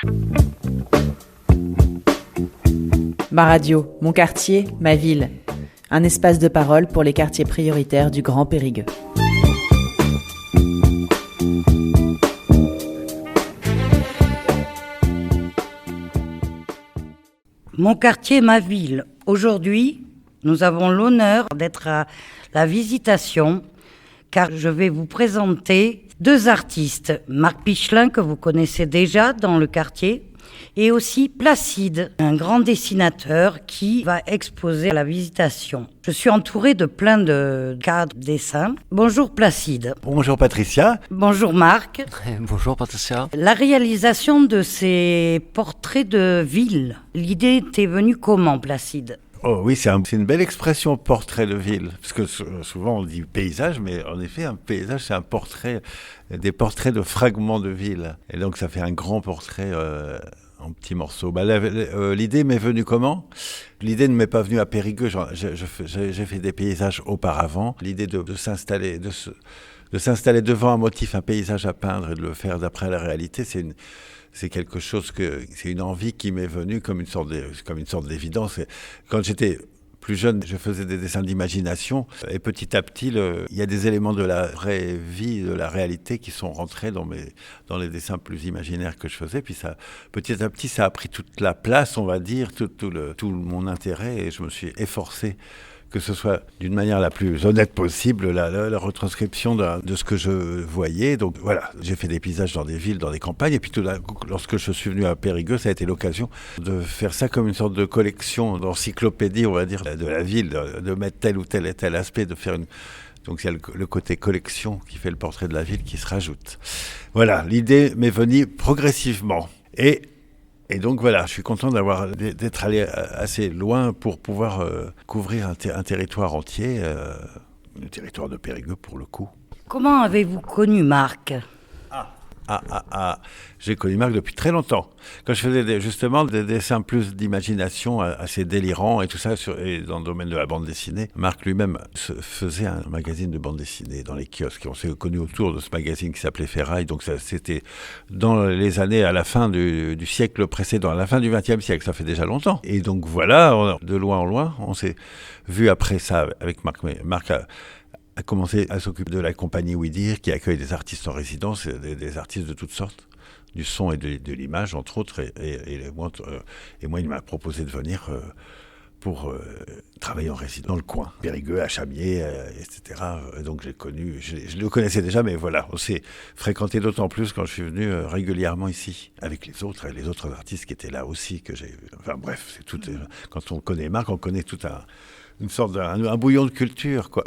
Ma radio, mon quartier, ma ville. Un espace de parole pour les quartiers prioritaires du Grand Périgueux. Mon quartier, ma ville. Aujourd'hui, nous avons l'honneur d'être à la Visitation, car je vais vous présenter deux artistes. Marc Pichelin, que vous connaissez déjà dans le quartier, et aussi Placide, un grand dessinateur qui va exposer à la Visitation. Je suis entourée de plein de cadres dessins. Bonjour Placide. Bonjour Patricia. Bonjour Marc. Bonjour Patricia. La réalisation de ces portraits de ville, l'idée t'est venue comment, Placide ? Oh oui, c'est une belle expression, portrait de ville. Parce que souvent on dit paysage, mais en effet, un paysage, c'est un portrait, des portraits de fragments de ville. Et donc ça fait un grand portrait en petits morceaux. L'idée m'est venue comment ? L'idée ne m'est pas venue à Périgueux. J'ai fait des paysages auparavant. L'idée de s'installer, de s'installer devant un motif, un paysage à peindre et de le faire d'après la réalité, c'est quelque chose c'est une envie qui m'est venue comme une sorte d'évidence. Quand j'étais plus jeune, je faisais des dessins d'imagination et petit à petit, il y a des éléments de la vraie vie, de la réalité qui sont rentrés dans les dessins plus imaginaires que je faisais. Puis ça, petit à petit, ça a pris toute la place, on va dire, tout mon intérêt et je me suis efforcé que ce soit d'une manière la plus honnête possible, la retranscription de ce que je voyais. Donc voilà, j'ai fait des paysages dans des villes, dans des campagnes, et puis tout d'un coup, lorsque je suis venu à Périgueux, ça a été l'occasion de faire ça comme une sorte de collection, d'encyclopédie, on va dire, de la ville, de mettre tel ou tel et tel aspect, de faire une... Donc il y a le côté collection qui fait le portrait de la ville qui se rajoute. Voilà, l'idée m'est venue progressivement. Et donc voilà, je suis content d'être allé assez loin pour pouvoir couvrir un territoire entier, le territoire de Périgueux pour le coup. Comment avez-vous connu Marc ? J'ai connu Marc depuis très longtemps. Quand je faisais justement des dessins plus d'imagination assez délirants et tout ça, et dans le domaine de la bande dessinée, Marc lui-même faisait un magazine de bande dessinée dans les kiosques. Et on s'est connus autour de ce magazine qui s'appelait Ferraille. Donc c'était dans les années à la fin du siècle précédent, à la fin du XXe siècle. Ça fait déjà longtemps. Et donc voilà, de loin en loin, on s'est vu après ça avec Marc. Mais Marc a commencé à s'occuper de la compagnie Oui-Dire qui accueille des artistes en résidence, des artistes de toutes sortes, du son et de l'image entre autres. Et moi, il m'a proposé de venir pour travailler en résidence dans le coin, Périgueux, à Chamiers, etc. Donc je le connaissais déjà, mais voilà, on s'est fréquenté d'autant plus quand je suis venu régulièrement ici, avec les autres artistes qui étaient là aussi, que j'ai... Enfin bref, c'est tout. Quand on connaît Marc, on connaît tout une sorte un bouillon de culture, quoi.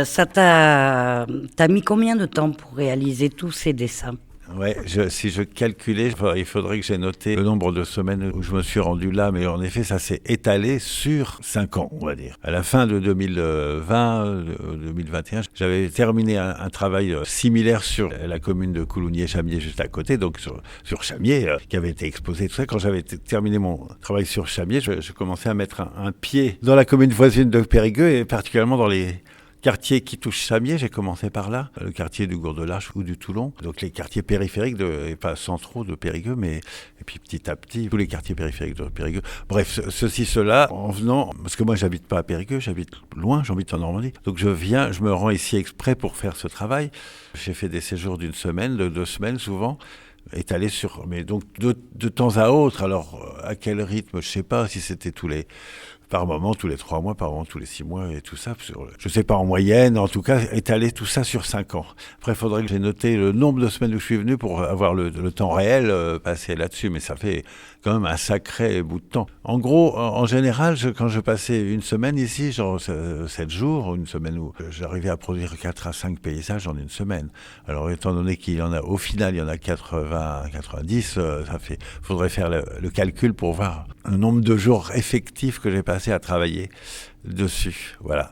Ça t'as mis combien de temps pour réaliser tous ces dessins ? Ouais, si je calculais, il faudrait que j'ai noté le nombre de semaines où je me suis rendu là, mais en effet, ça s'est étalé sur 5 ans, on va dire. À la fin de 2021, j'avais terminé un travail similaire sur la commune de Coulounier-Chamiers, juste à côté, donc sur Chamiers, qui avait été exposé, tout ça. Quand j'avais terminé mon travail sur Chamiers, je commençais à mettre un pied dans la commune voisine de Périgueux, et particulièrement dans les quartier qui touche Chamiers, j'ai commencé par là, le quartier du Gour de l'Arche ou du Toulon, donc les quartiers périphériques, et pas centraux de Périgueux, et puis petit à petit, tous les quartiers périphériques de Périgueux. Bref, cela, en venant, parce que moi j'habite pas à Périgueux, j'habite loin, j'habite en Normandie, donc je me rends ici exprès pour faire ce travail. J'ai fait des séjours d'une semaine, de 2 semaines souvent, étalés sur, mais donc de temps à autre, alors à quel rythme, je sais pas, si c'était par moment, tous les 3 mois, par moment, tous les 6 mois, et tout ça. Je sais pas, en moyenne, en tout cas, étaler tout ça sur 5 ans. Après, il faudrait que j'ai noté le nombre de semaines où je suis venu pour avoir le temps réel passé là-dessus, mais ça fait quand même un sacré bout de temps. En gros, en général, quand je passais une semaine ici, genre 7 jours, une semaine où j'arrivais à produire 4 à 5 paysages en une semaine. Alors, étant donné au final, il y en a 80, 90, faudrait faire le calcul pour voir un nombre de jours effectifs que j'ai passé à travailler dessus, voilà.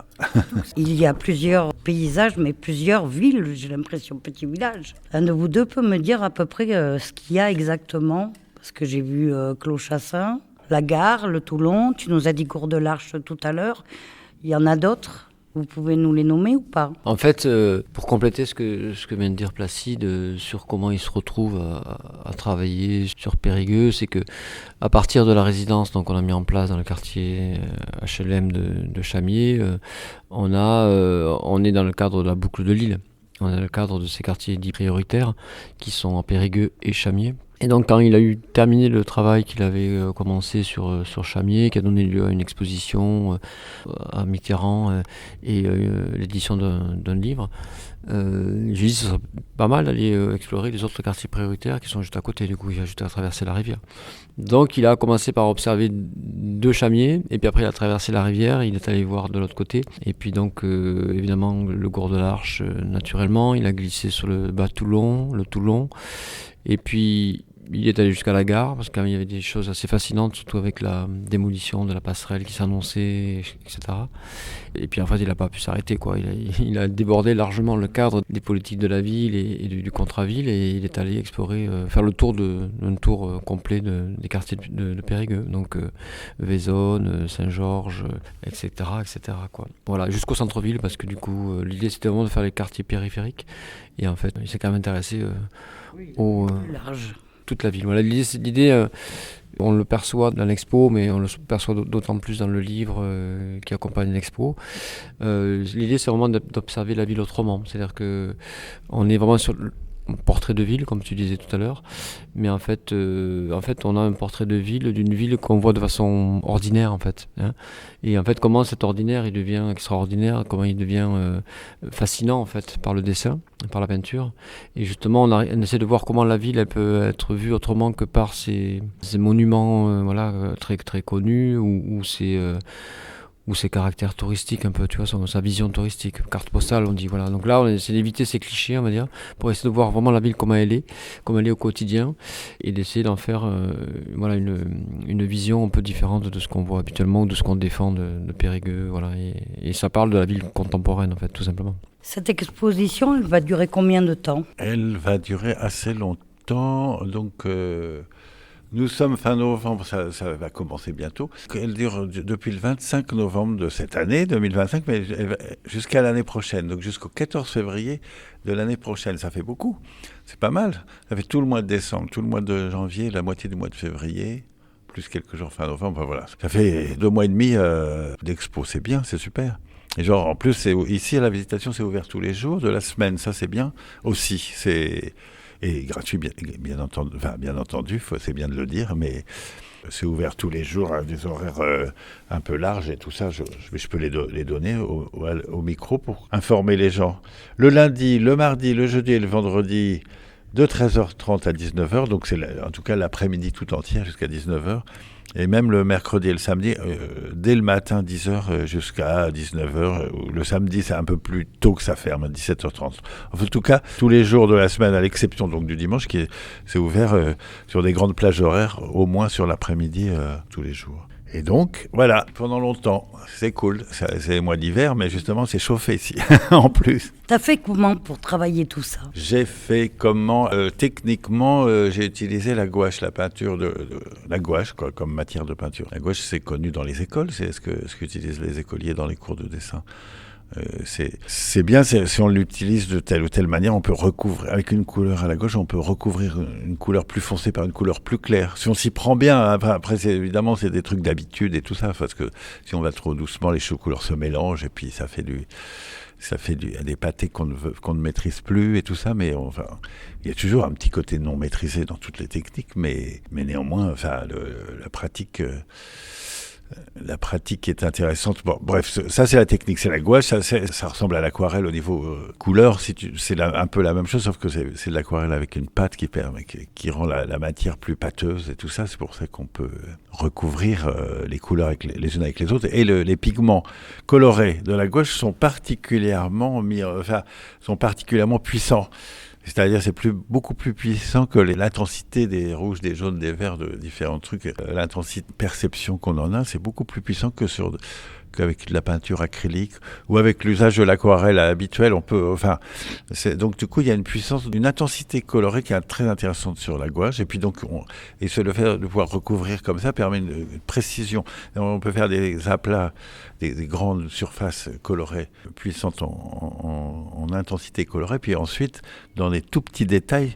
Il y a plusieurs paysages, mais plusieurs villes, j'ai l'impression, petits villages. Un de vous deux peut me dire à peu près ce qu'il y a exactement, parce que j'ai vu Clos-Chassin, la gare, le Toulon, tu nous as dit Gour de l'Arche tout à l'heure, il y en a d'autres ? Vous pouvez nous les nommer ou pas? En fait, pour compléter ce que vient de dire Placide sur comment il se retrouve à travailler sur Périgueux, c'est que à partir de la résidence donc on a mis en place dans le quartier HLM de Chamiers, on est dans le cadre de la boucle de Lille. On est dans le cadre de ces quartiers dits prioritaires qui sont en Périgueux et Chamiers. Et donc quand il a eu terminé le travail qu'il avait commencé sur Chamiers, qui a donné lieu à une exposition à Mitterrand et l'édition d'un livre, j'ai dit que ce serait pas mal d'aller explorer les autres quartiers prioritaires qui sont juste à côté, du coup il a juste à traverser la rivière. Donc il a commencé par observer 2 Chamiers, et puis après il a traversé la rivière, il est allé voir de l'autre côté, et puis donc évidemment le Gour de l'Arche naturellement, il a glissé sur le bas Toulon, le Toulon, et puis il est allé jusqu'à la gare, parce qu'il y avait des choses assez fascinantes, surtout avec la démolition de la passerelle qui s'annonçait, etc. Et puis en fait, il n'a pas pu s'arrêter, quoi. Il a débordé largement le cadre des politiques de la ville et du contrat-ville, et il est allé explorer, faire le tour un tour complet des quartiers de Périgueux, donc Vaisonne, Saint-Georges, etc., etc., quoi. Voilà, jusqu'au centre-ville, parce que du coup, l'idée c'était vraiment de faire les quartiers périphériques, et en fait, il s'est quand même intéressé au Large. toute la ville. Voilà, l'idée on le perçoit dans l'expo, mais on le perçoit d'autant plus dans le livre qui accompagne l'expo. L'idée, c'est vraiment d'observer la ville autrement. C'est-à-dire que on est vraiment sur le portrait de ville, comme tu disais tout à l'heure, mais en fait, on a un portrait de ville, d'une ville qu'on voit de façon ordinaire, en fait. Hein. Et en fait, comment cet ordinaire, il devient extraordinaire, comment il devient fascinant, en fait, par le dessin, par la peinture. Et justement, on essaie de voir comment la ville, elle peut être vue autrement que par ces monuments, très très connus, ou ses caractères touristiques un peu, tu vois, sa vision touristique, carte postale, on dit, voilà. Donc là, on essaie d'éviter ces clichés, on va dire, pour essayer de voir vraiment la ville comme elle est au quotidien, et d'essayer d'en faire une vision un peu différente de ce qu'on voit habituellement, ou de ce qu'on défend de Périgueux, voilà. Et ça parle de la ville contemporaine, en fait, tout simplement. Cette exposition, elle va durer combien de temps? Elle va durer assez longtemps, donc... Nous sommes fin novembre, ça va commencer bientôt. Elle dure depuis le 25 novembre de cette année, 2025, mais jusqu'à l'année prochaine, donc jusqu'au 14 février de l'année prochaine. Ça fait beaucoup, c'est pas mal. Ça fait tout le mois de décembre, tout le mois de janvier, la moitié du mois de février, plus quelques jours fin novembre, enfin, voilà. Ça fait 2 mois et demi d'expo, c'est bien, c'est super. Et genre, en plus, ici à la Visitation, c'est ouvert tous les jours de la semaine, ça c'est bien aussi, et gratuit, bien entendu, c'est bien de le dire, mais c'est ouvert tous les jours à des horaires un peu larges et tout ça. Je peux les donner au micro pour informer les gens. Le lundi, le mardi, le jeudi et le vendredi, de 13h30 à 19h, donc c'est en tout cas l'après-midi tout entière jusqu'à 19h. Et même le mercredi et le samedi, dès le matin, 10h jusqu'à 19h. Le samedi, c'est un peu plus tôt que ça ferme, à 17h30. En tout cas, tous les jours de la semaine, à l'exception donc du dimanche, c'est ouvert sur des grandes plages horaires, au moins sur l'après-midi, tous les jours. Et donc, voilà, pendant longtemps, c'est cool. C'est les mois d'hiver, mais justement, c'est chauffé ici, en plus. T'as fait comment pour travailler tout ça? J'ai fait comment techniquement, j'ai utilisé la gouache, la peinture la gouache, quoi, comme matière de peinture. La gouache, c'est connu dans les écoles, c'est ce qu'utilisent les écoliers dans les cours de dessin. C'est bien, si on l'utilise de telle ou telle manière, on peut recouvrir, avec une couleur à la gauche, on peut recouvrir une couleur plus foncée par une couleur plus claire. Si on s'y prend bien, après évidemment c'est des trucs d'habitude et tout ça, parce que si on va trop doucement, les couleurs se mélangent et puis ça fait des pâtés qu'on ne maîtrise plus et tout ça, mais il y a toujours un petit côté non maîtrisé dans toutes les techniques, mais néanmoins, la pratique est intéressante. Bon, bref, ça c'est la technique, c'est la gouache, ça ressemble à l'aquarelle au niveau couleur, c'est un peu la même chose, sauf que c'est de l'aquarelle avec une pâte qui rend la matière plus pâteuse et tout ça, c'est pour ça qu'on peut recouvrir les couleurs les unes avec les autres. Et les pigments colorés de la gouache sont particulièrement puissants. C'est-à-dire c'est beaucoup plus puissant que l'intensité des rouges, des jaunes, des verts, de différents trucs. L'intensité de perception qu'on en a, c'est beaucoup plus puissant que qu'avec de la peinture acrylique ou avec l'usage de l'aquarelle habituelle. Donc du coup, il y a une puissance, une intensité colorée qui est très intéressante sur la gouache. Et puis donc, le fait de pouvoir recouvrir comme ça permet une précision. Et on peut faire des aplats, des grandes surfaces colorées puissantes en intensité colorée. Puis ensuite, dans des tout petits détails,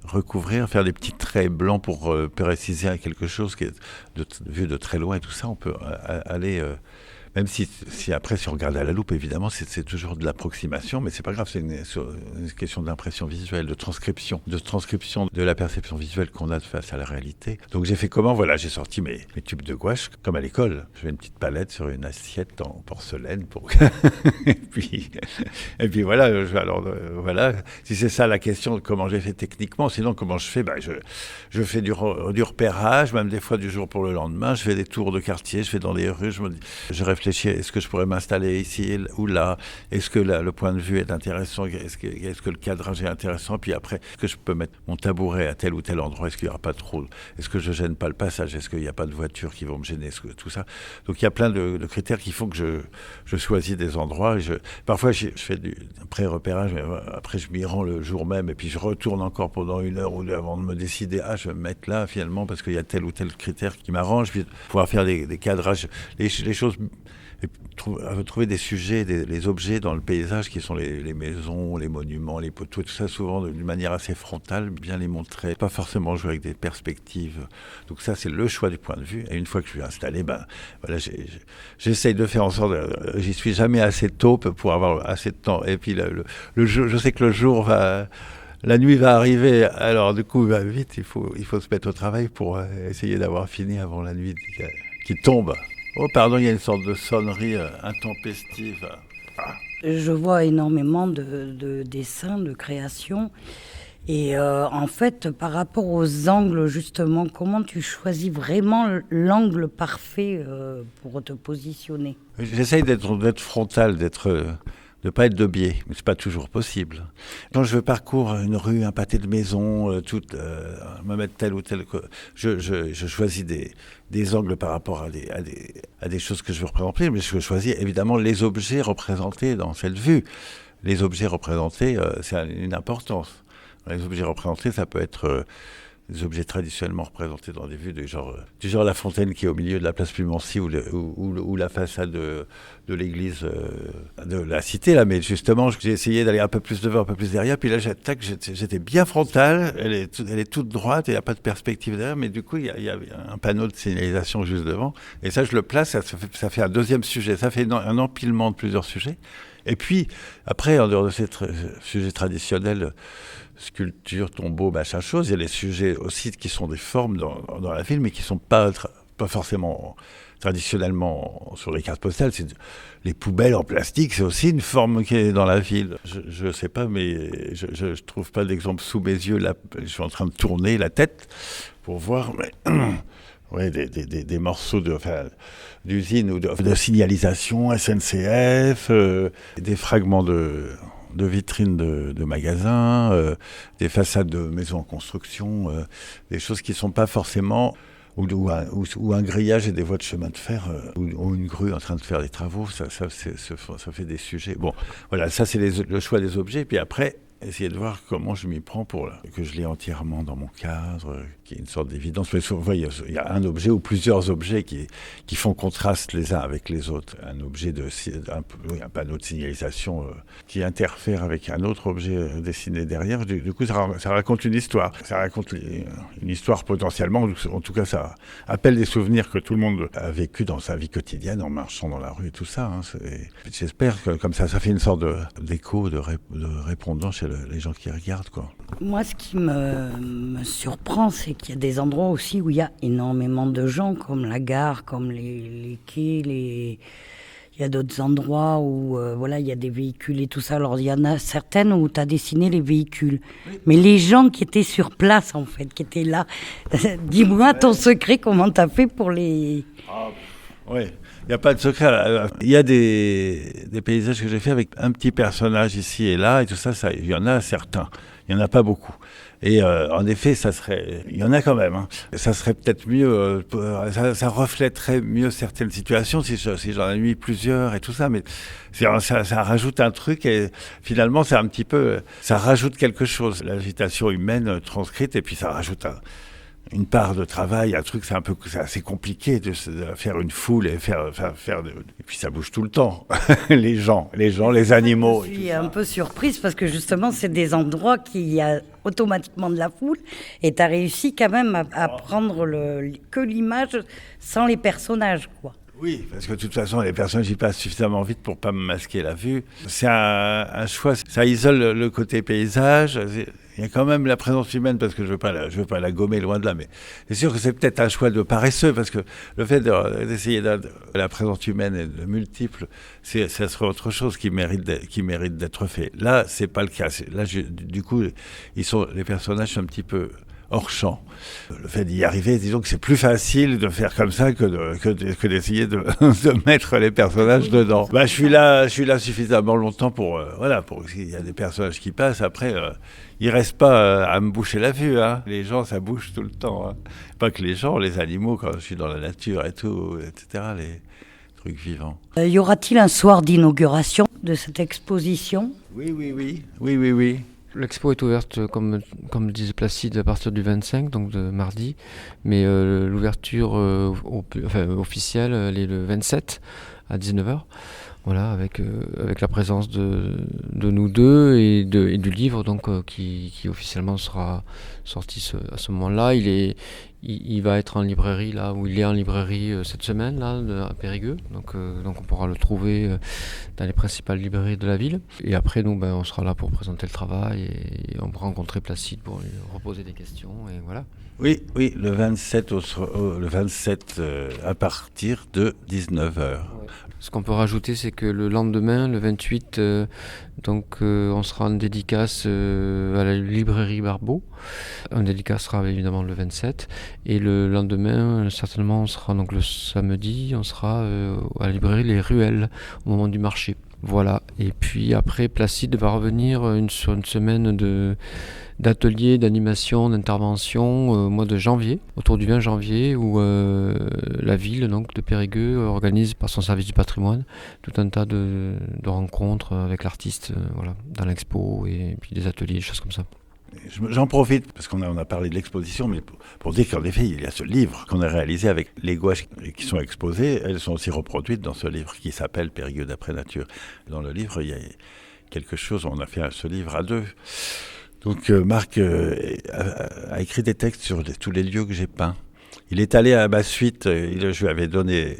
recouvrir, faire des petits traits blancs pour préciser quelque chose qui est vu de très loin et tout ça, on peut aller... même si après, si on regarde à la loupe, évidemment, c'est toujours de l'approximation, mais c'est pas grave, c'est une question d'impression visuelle, de transcription de la perception visuelle qu'on a face à la réalité. Donc j'ai fait comment ? Voilà, j'ai sorti mes tubes de gouache, comme à l'école. Je fais une petite palette sur une assiette en porcelaine pour... et puis voilà, voilà. Si c'est ça la question, comment j'ai fait techniquement, sinon comment je fais ? Je fais du repérage, même des fois du jour pour le lendemain. Je fais des tours de quartier, je fais dans des rues, je réfléchis, est-ce que je pourrais m'installer ici ou là ? Est-ce que le point de vue est intéressant ? Est-ce que le cadrage est intéressant ? Puis après, est-ce que je peux mettre mon tabouret à tel ou tel endroit ? Est-ce qu'il n'y aura pas trop ? Est-ce que je gêne pas le passage ? Est-ce qu'il n'y a pas de voitures qui vont me gêner ? Tout ça. Donc il y a plein de critères qui font que je choisis des endroits. Parfois, je fais du pré-repérage, mais après, je m'y rends le jour même et puis je retourne encore pendant 1 heure ou 2 avant de me décider, je vais me mettre là finalement parce qu'il y a tel ou tel critère qui m'arrange. Puis pouvoir faire des cadrages, les choses... Et trouver des sujets, les objets dans le paysage qui sont les maisons, les monuments, les poteaux, tout ça souvent d'une manière assez frontale, bien les montrer, pas forcément jouer avec des perspectives. Donc ça c'est le choix du point de vue. Et une fois que je suis installé, voilà, j'essaye de faire en sorte, j'y suis jamais assez tôt pour avoir assez de temps. Et puis le jour, je sais que le jour la nuit va arriver, alors du coup vite, il faut se mettre au travail pour essayer d'avoir fini avant la nuit qui tombe. Oh pardon, il y a une sorte de sonnerie intempestive. Je vois énormément de dessins, de créations. Et en fait, par rapport aux angles, justement, comment tu choisis vraiment l'angle parfait pour te positionner ? J'essaye d'être frontal, de ne pas être de biais, mais c'est pas toujours possible. Quand je parcours une rue, un pâté de maison, me mettre tel ou tel, je choisis des angles par rapport à des choses que je veux représenter, mais je choisis évidemment les objets représentés dans cette vue. Les objets représentés, c'est une importance. Les objets représentés, ça peut être des objets traditionnellement représentés dans des vues du genre la fontaine qui est au milieu de la place Plumency ou la façade de l'église de la cité là, mais justement j'ai essayé d'aller un peu plus devant, un peu plus derrière, puis là j'étais bien frontal, elle est toute droite et il n'y a pas de perspective derrière, mais du coup il y a un panneau de signalisation juste devant, et ça je le place, ça fait un deuxième sujet, ça fait un empilement de plusieurs sujets. Et puis après, en dehors de ces sujets traditionnels, sculpture, tombeau, machin chose, il y a les sujets aussi qui sont des formes dans la ville, mais qui ne sont pas forcément traditionnellement sur les cartes postales. Les poubelles en plastique, c'est aussi une forme qui est dans la ville. Je ne sais pas, mais je ne trouve pas d'exemple sous mes yeux. Là, je suis en train de tourner la tête pour voir... Mais oui, des morceaux d'usine ou de signalisation, SNCF, des fragments de vitrines de magasins, des façades de maisons en construction, des choses qui ne sont pas forcément... Ou un grillage et des voies de chemin de fer, ou une grue en train de faire des travaux, ça fait des sujets. Bon, voilà, ça c'est le choix des objets, puis après... essayer de voir comment je m'y prends pour que je l'ai entièrement dans mon cadre, qui est une sorte d'évidence. Mais souvent, il y a un objet ou plusieurs objets qui font contraste les uns avec les autres. Un objet un panneau de signalisation qui interfère avec un autre objet dessiné derrière. Du coup, ça raconte une histoire. Ça raconte une histoire potentiellement. En tout cas, ça appelle des souvenirs que tout le monde a vécu dans sa vie quotidienne en marchant dans la rue et tout ça. J'espère que comme ça fait une sorte d'écho, de répondant chez les gens qui regardent, quoi. Moi, ce qui me surprend, c'est qu'il y a des endroits aussi où il y a énormément de gens, comme la gare, comme les quais, il y a d'autres endroits où il y a des véhicules et tout ça. Alors, il y en a certaines où tu as dessiné les véhicules. Oui. Mais les gens qui étaient sur place, en fait, qui étaient là, dis-moi ton secret, comment tu as fait pour les... Oui, il n'y a pas de secret. Il y a des paysages que j'ai fait avec un petit personnage ici et là, et tout ça, il y en a certains. Il n'y en a pas beaucoup. Et en effet, il y en a quand même. Hein. Ça serait peut-être mieux, ça reflèterait mieux certaines situations si j'en ai mis plusieurs et tout ça. Mais ça rajoute un truc et finalement, c'est un petit peu, ça rajoute quelque chose. L'agitation humaine transcrite et puis ça rajoute une part de travail, un truc, c'est assez compliqué de faire une foule et et puis ça bouge tout le temps. les gens, les animaux. Je suis un peu surprise parce que justement, c'est des endroits qui y a automatiquement de la foule et tu as réussi quand même à prendre que l'image sans les personnages, quoi. Oui, parce que de toute façon, les personnages y passent suffisamment vite pour pas me masquer la vue. C'est un choix, ça isole le côté paysage. Il y a quand même la présence humaine, parce que je veux pas la gommer loin de là, mais c'est sûr que c'est peut-être un choix de paresseux, parce que le fait d'essayer la présence humaine et de multiples, ça serait autre chose qui mérite d'être fait. Là, c'est pas le cas. Là, du coup, les personnages sont un petit peu hors champ. Le fait d'y arriver, disons que c'est plus facile de faire comme ça que d'essayer de mettre les personnages dedans. Je suis là suffisamment longtemps pour qu'il y a des personnages qui passent. Après, il reste pas à me boucher la vue. Hein. Les gens, ça bouge tout le temps. Hein. Pas que les gens, les animaux, quand je suis dans la nature et tout, etc., les trucs vivants. Y aura-t-il un soir d'inauguration de cette exposition ? Oui. L'expo est ouverte, comme le disait Placide, à partir du 25, donc de mardi, mais l'ouverture officielle, elle est le 27 à 19h. Voilà, avec la présence de nous deux et du livre donc qui officiellement sera sorti à ce moment-là. Il va être en librairie là où il est en librairie cette semaine là à Périgueux. Donc on pourra le trouver dans les principales librairies de la ville. Et après nous on sera là pour présenter le travail et on pourra rencontrer Placide pour lui reposer des questions et voilà. Oui, le 27 à partir de 19h. Ouais. Ce qu'on peut rajouter, c'est que le lendemain, le 28, on sera en dédicace à la librairie Barbeau. Un dédicace sera évidemment le 27. Et le lendemain, certainement, on sera donc le samedi, on sera à la librairie Les Ruelles, au moment du marché. Voilà. Et puis après, Placide va revenir sur une semaine d'ateliers, d'animation, d'intervention au mois de janvier, autour du 20 janvier, où la ville donc, de Périgueux organise par son service du patrimoine tout un tas de rencontres avec l'artiste dans l'expo et puis des ateliers, des choses comme ça. J'en profite, parce qu'on a parlé de l'exposition, mais pour dire qu'en effet, il y a ce livre qu'on a réalisé avec les gouaches qui sont exposées. Elles sont aussi reproduites dans ce livre qui s'appelle Périgueux d'après nature. Dans le livre, il y a quelque chose, on a fait ce livre à deux. Donc Marc a écrit des textes sur tous les lieux que j'ai peints. Il est allé à ma suite, je lui avais donné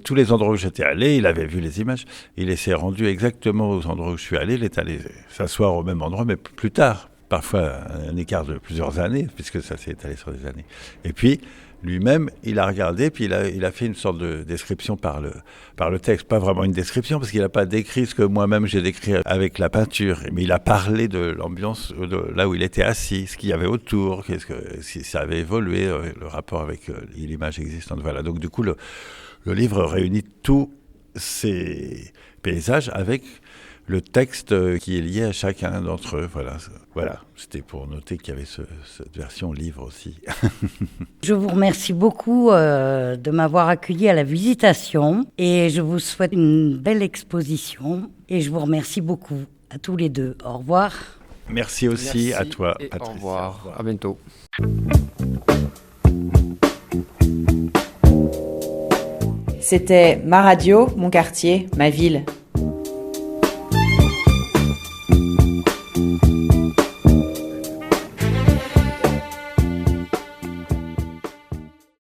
tous les endroits où j'étais allé, il avait vu les images, il s'est rendu exactement aux endroits où je suis allé, il est allé s'asseoir au même endroit, mais plus tard, parfois un écart de plusieurs années, puisque ça s'est étalé sur des années. Et puis, lui-même, il a regardé, puis il a fait une sorte de description par le texte. Pas vraiment une description, parce qu'il n'a pas décrit ce que moi-même j'ai décrit avec la peinture, mais il a parlé de l'ambiance, de là où il était assis, ce qu'il y avait autour, si ça avait évolué, le rapport avec l'image existante. Voilà. Donc du coup, le livre réunit tous ces paysages avec le texte qui est lié à chacun d'entre eux. Voilà. C'était pour noter qu'il y avait cette version livre aussi. Je vous remercie beaucoup de m'avoir accueilli à la Visitation et je vous souhaite une belle exposition et je vous remercie beaucoup à tous les deux. Au revoir. Merci aussi à toi, Patricia. Au revoir. À bientôt. C'était Ma radio, mon quartier, ma ville.